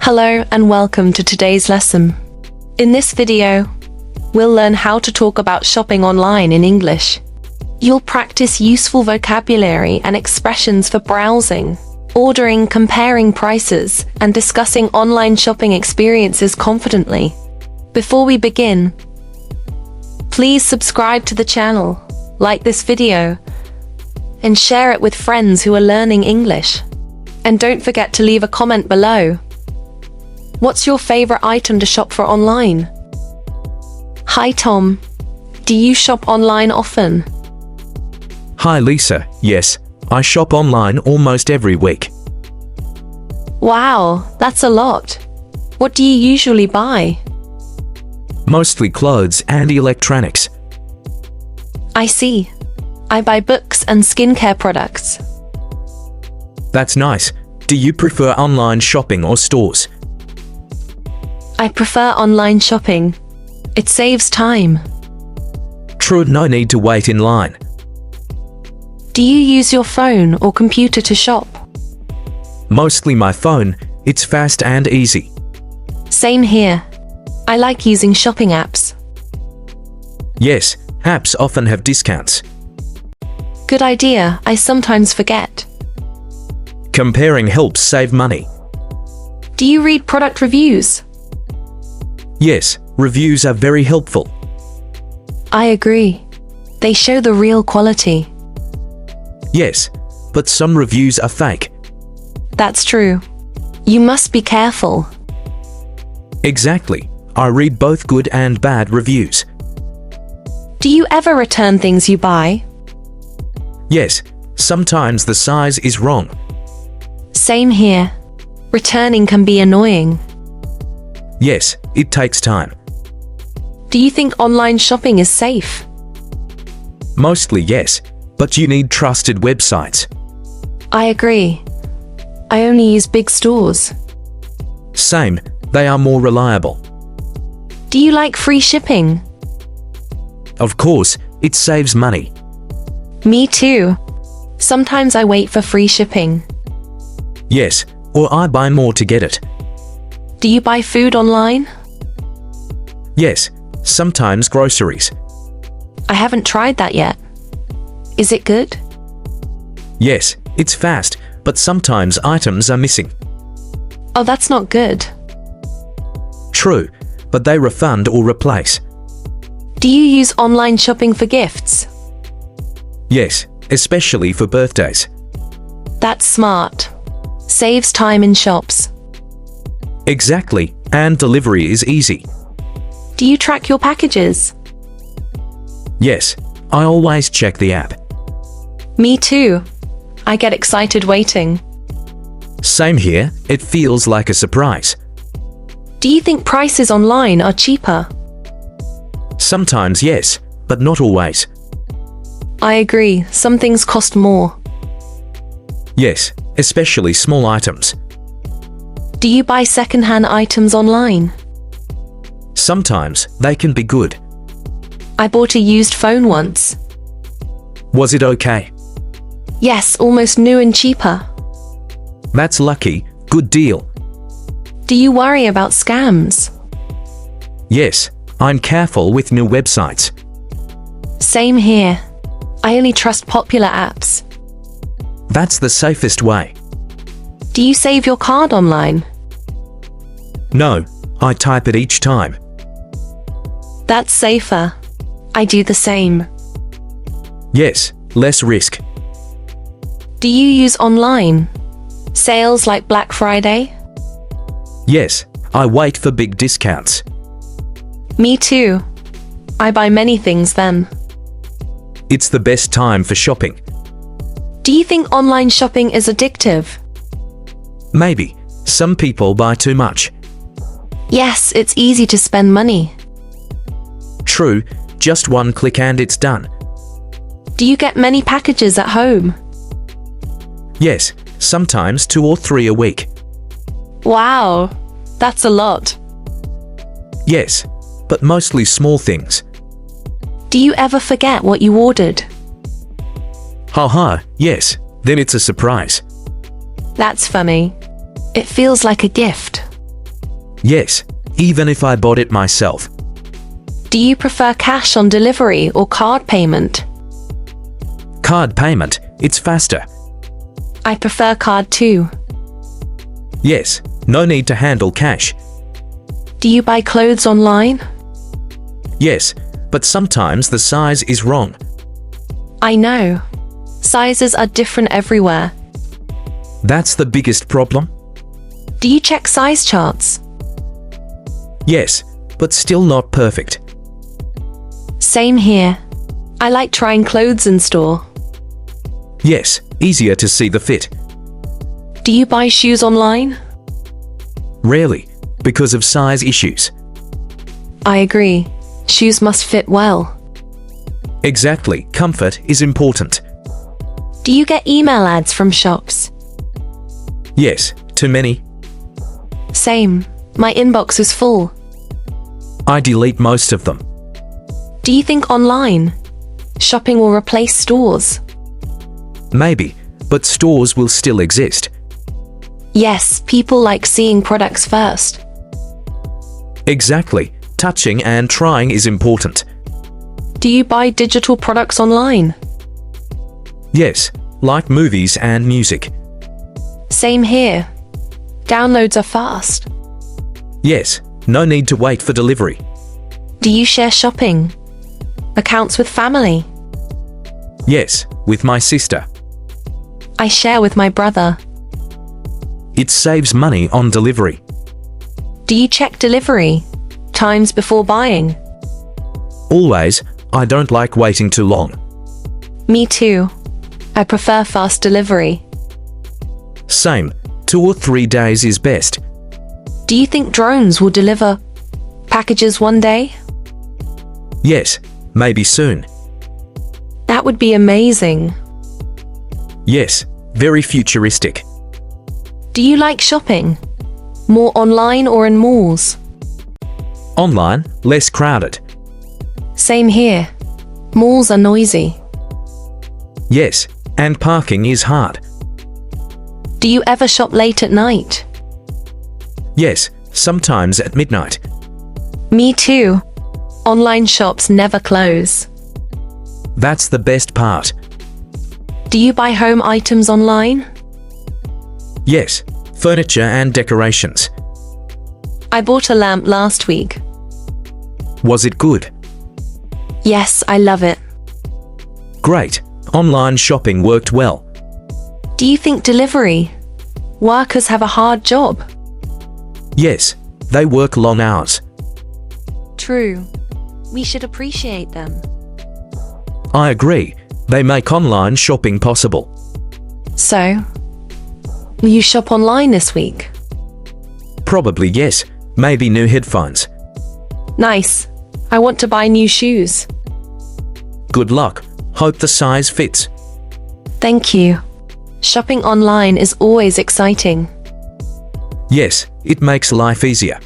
Hello and welcome to today's lesson. In this video, we'll learn how to talk about shopping online in English. You'll practice useful vocabulary and expressions for browsing, ordering, comparing prices, and discussing online shopping experiences confidently. Before we begin, please subscribe to the channel, like this video, and share it with friends who are learning English. And don't forget to leave a comment below. What's your favorite item to shop for online? Hi Tom. Do you shop online often? Hi Lisa, yes, I shop online almost every week. Wow, that's a lot. What do you usually buy? Mostly clothes and electronics. I see. I buy books and skincare products. That's nice. Do you prefer online shopping or stores? I prefer online shopping. It saves time. True, no need to wait in line. Do you use your phone or computer to shop? Mostly my phone, it's fast and easy. Same here. I like using shopping apps. Yes, apps often have discounts. Good idea, I sometimes forget. Comparing helps save money. Do you read product reviews? Yes, reviews are very helpful. I agree. They show the real quality. Yes, but some reviews are fake. That's true. You must be careful. Exactly. I read both good and bad reviews. Do you ever return things you buy? Yes, sometimes the size is wrong. Same here. Returning can be annoying. Yes, it takes time. Do you think online shopping is safe? Mostly yes, but you need trusted websites. I agree. I only use big stores. Same, they are more reliable. Do you like free shipping? Of course, it saves money. Me too. Sometimes I wait for free shipping. Yes, or I buy more to get it. Do you buy food online? Yes, sometimes groceries. I haven't tried that yet. Is it good? Yes, it's fast, but sometimes items are missing. Oh, that's not good. True, but they refund or replace. Do you use online shopping for gifts? Yes, especially for birthdays. That's smart. Saves time in shops. Exactly, and delivery is easy. Do you track your packages? Yes, I always check the app. Me too. I get excited waiting. Same here, it feels like a surprise. Do you think prices online are cheaper? Sometimes yes, but not always. I agree, some things cost more. Yes, especially small items. Do you buy second-hand items online? Sometimes they can be good. I bought a used phone once. Was it okay? Yes, almost new and cheaper. That's lucky, good deal. Do you worry about scams? Yes, I'm careful with new websites. Same here. I only trust popular apps. That's the safest way. Do you save your card online? No, I type it each time. That's safer. I do the same. Yes, less risk. Do you use online sales like Black Friday? Yes, I wait for big discounts. Me too. I buy many things then. It's the best time for shopping. Do you think online shopping is addictive? Maybe, some people buy too much. Yes, it's easy to spend money. True, just one click and it's done. Do you get many packages at home? Yes, sometimes 2 or 3 a week. Wow, that's a lot. Yes, but mostly small things. Do you ever forget what you ordered? Haha, yes, then it's a surprise. That's funny. It feels like a gift. Yes, even if I bought it myself. Do you prefer cash on delivery or card payment? Card payment, it's faster. I prefer card too. Yes, no need to handle cash. Do you buy clothes online? Yes, but sometimes the size is wrong. I know. Sizes are different everywhere. That's the biggest problem. Do you check size charts? Yes, but still not perfect. Same here. I like trying clothes in store. Yes, easier to see the fit. Do you buy shoes online? Rarely, because of size issues. I agree. Shoes must fit well. Exactly, comfort is important. Do you get email ads from shops? Yes, too many. Same. My inbox is full. I delete most of them. Do you think online shopping will replace stores? Maybe, but stores will still exist. Yes, people like seeing products first. Exactly, touching and trying is important. Do you buy digital products online? Yes, like movies and music. Same here. Downloads are fast. Yes, no need to wait for delivery. Do you share shopping accounts with family? Yes, with my sister. I share with my brother. It saves money on delivery. Do you check delivery times before buying? Always, I don't like waiting too long. Me too. I prefer fast delivery. Same, 2 or 3 days is best. Do you think drones will deliver packages one day? Yes, maybe soon. That would be amazing. Yes, very futuristic. Do you like shopping? More online or in malls? Online, less crowded. Same here. Malls are noisy. Yes, and parking is hard. Do you ever shop late at night? Yes, sometimes at midnight. Me too. Online shops never close. That's the best part. Do you buy home items online? Yes, furniture and decorations. I bought a lamp last week. Was it good? Yes, I love it. Great, online shopping worked well. Do you think delivery workers have a hard job? Yes, they work long hours. True. We should appreciate them. I agree, they make online shopping possible. So, will you shop online this week? Probably yes, maybe new headphones. Nice. I want to buy new shoes. Good luck, hope the size fits. Thank you. Shopping online is always exciting. Yes, it makes life easier.